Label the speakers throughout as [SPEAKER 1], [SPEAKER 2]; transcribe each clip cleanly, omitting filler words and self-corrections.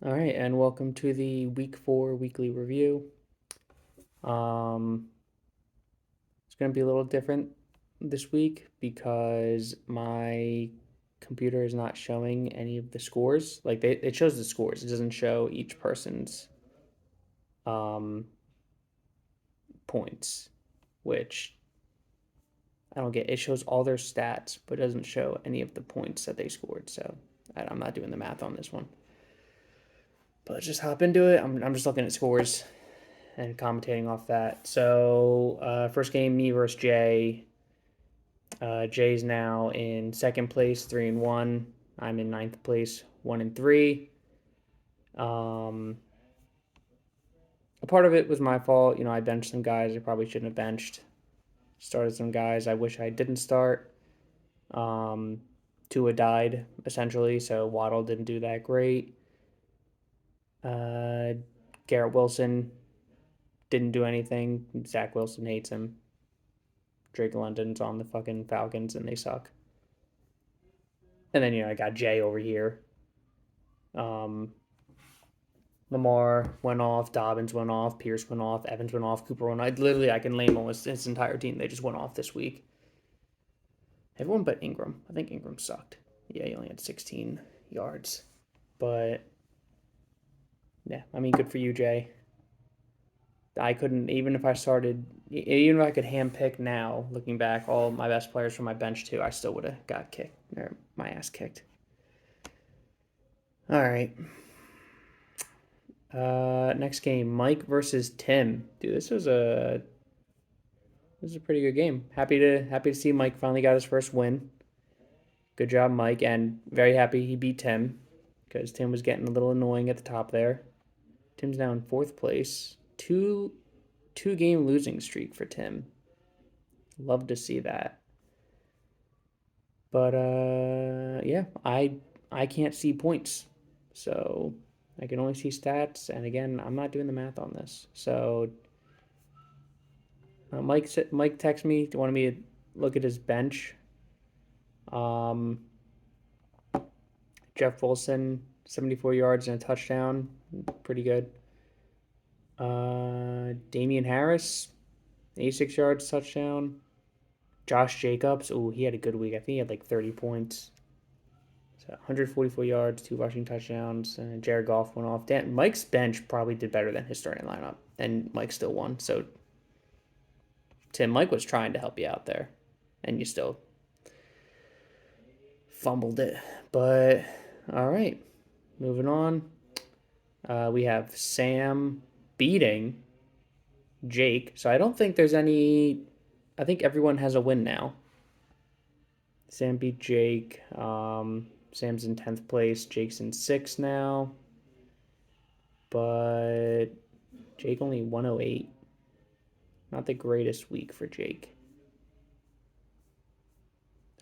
[SPEAKER 1] All right, and welcome to the Week 4 weekly review. It's going to be a little different this week because my computer is not showing any of the scores. Like it shows the scores, it doesn't show each person's um, points, which I don't get. It shows all their stats, but it doesn't show any of the points that they scored. So I'm not doing the math on this one. But let's just hop into it. I'm just looking at scores and commentating off that. So, first game, me versus Jay. Jay's now in second place, 3-1. I'm in ninth place, 1-3. Um, a part of it was my fault. I benched some guys I probably shouldn't have benched. Started some guys I wish I didn't start. Um, Tua died essentially, so Waddle didn't do that great. Uh, Garrett Wilson didn't do anything. Zach Wilson hates him. Drake London's on the fucking Falcons and they suck. And then I got Jay over here. Um, Lamar went off, Dobbins went off, Pierce went off, Evans went off, Cooper went off. I can name almost his entire team. They just went off this week. Everyone but Ingram. I think Ingram sucked. Yeah, he only had 16 yards. But yeah, I mean, good for you, Jay. I couldn't even if I started, even if I could handpick now, looking back, all my best players from my bench too, I still would have got kicked or my ass kicked. All right. Next game, Mike versus Tim. Dude, this is a pretty good game. Happy to see Mike finally got his first win. Good job, Mike, and very happy he beat Tim because Tim was getting a little annoying at the top there. Tim's now in fourth place. Two game losing streak for Tim. Love to see that. But yeah, I can't see points, so I can only see stats. And again, I'm not doing the math on this. So Mike texted me. Wanted me to look at his bench. Um, Jeff Wilson, 74 yards and a touchdown, pretty good. Damian Harris, 86 yards, touchdown. Josh Jacobs, oh, he had a good week. I think he had like 30 points. So 144 yards, two rushing touchdowns, and Jared Goff went off. Mike's bench probably did better than his starting lineup, and Mike still won. So Mike was trying to help you out there, and you still fumbled it. But all right, moving on. We have Sam beating Jake. So I don't think there's any. I think everyone has a win now. Sam beat Jake. Sam's in 10th place. Jake's in 6th now. But Jake only 108. Not the greatest week for Jake.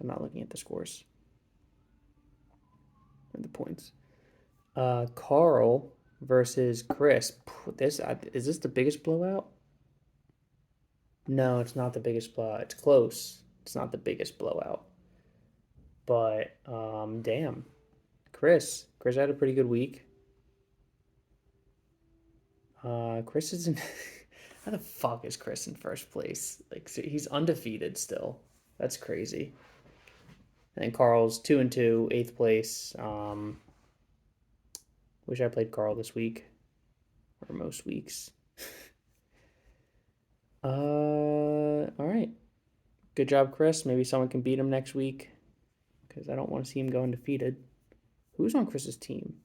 [SPEAKER 1] I'm not looking at the scores and the points. Carl versus Chris. This is this the biggest blowout? No, it's not the biggest blowout. It's close. It's not the biggest blowout. But damn, Chris had a pretty good week. Chris is in. How the fuck is Chris in first place? Like he's undefeated still. That's crazy. And then Carl's 2-2, eighth place. Wish I played Carl this week, or most weeks. All right. Good job, Chris. Maybe someone can beat him next week, because I don't want to see him go undefeated. Who's on Chris's team?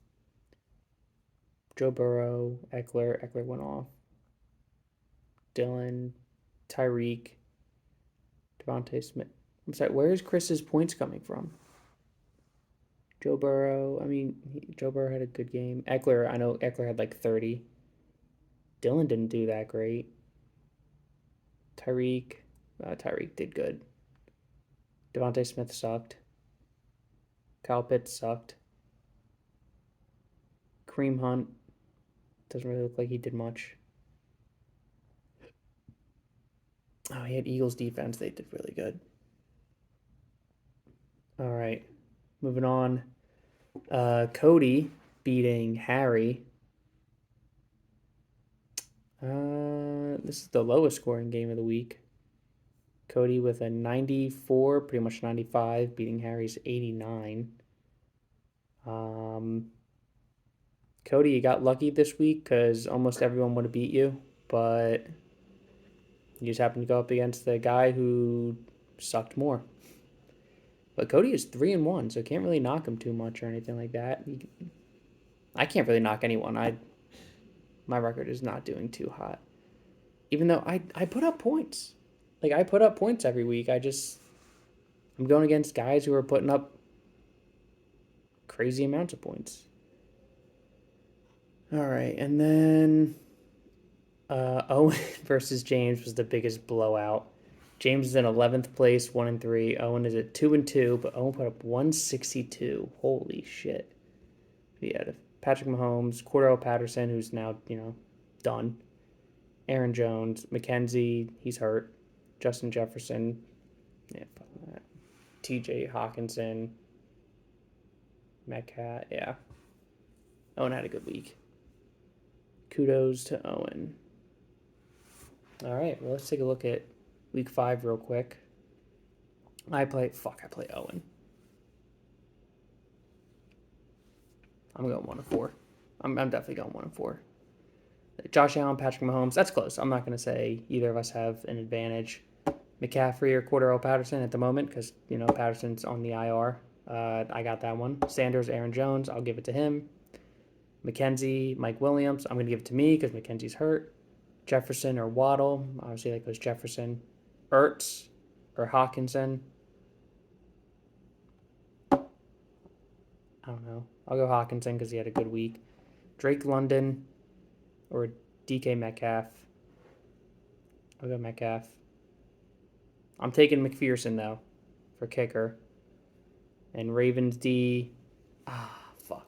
[SPEAKER 1] Joe Burrow, Eckler. Eckler went off. Dylan, Tyreek, Devontae Smith. I'm sorry, where is Chris's points coming from? Joe Burrow. I mean, Joe Burrow had a good game. Eckler, I know Eckler had like 30. Dylan didn't do that great. Tyreek did good. Devontae Smith sucked. Kyle Pitts sucked. Kareem Hunt doesn't really look like he did much. Oh, he had Eagles defense. They did really good. All right, moving on. Cody beating Harry. This is the lowest scoring game of the week. Cody with a 94, pretty much 95, beating Harry's 89. Cody, you got lucky this week because almost everyone would have beat you, but you just happened to go up against the guy who sucked more. But Cody is 3-1, so can't really knock him too much or anything like that. I can't really knock anyone. My record is not doing too hot, even though I put up points. Like I put up points every week. I'm going against guys who are putting up crazy amounts of points. All right, and then Owen versus James was the biggest blowout. James is in 11th place, 1-3. Owen is at 2-2, but Owen put up 162. Holy shit! Yeah, Patrick Mahomes, Cordell Patterson, who's now done. Aaron Jones, McKenzie, he's hurt. Justin Jefferson, yeah, fuck that. T.J. Hawkinson, Metcalf, yeah. Owen had a good week. Kudos to Owen. All right, well, let's take a look at week 5 real quick. I play Owen. I'm going 1-4. I'm definitely going 1-4. Josh Allen, Patrick Mahomes, that's close. I'm not going to say either of us have an advantage. McCaffrey or Cordell Patterson at the moment because, Patterson's on the IR. I got that one. Sanders, Aaron Jones, I'll give it to him. McKenzie, Mike Williams, I'm going to give it to me because McKenzie's hurt. Jefferson or Waddle, obviously that goes Jefferson. Ertz or Hawkinson. I don't know. I'll go Hawkinson because he had a good week. Drake London or DK Metcalf. I'll go Metcalf. I'm taking McPherson, though, for kicker. And Ravens D.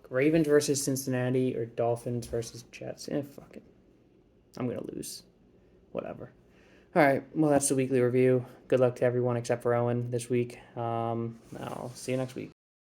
[SPEAKER 1] Ravens versus Cincinnati or Dolphins versus Jets. Fuck it. I'm going to lose. Whatever. All right. Well, that's the weekly review. Good luck to everyone except for Owen this week. I'll see you next week.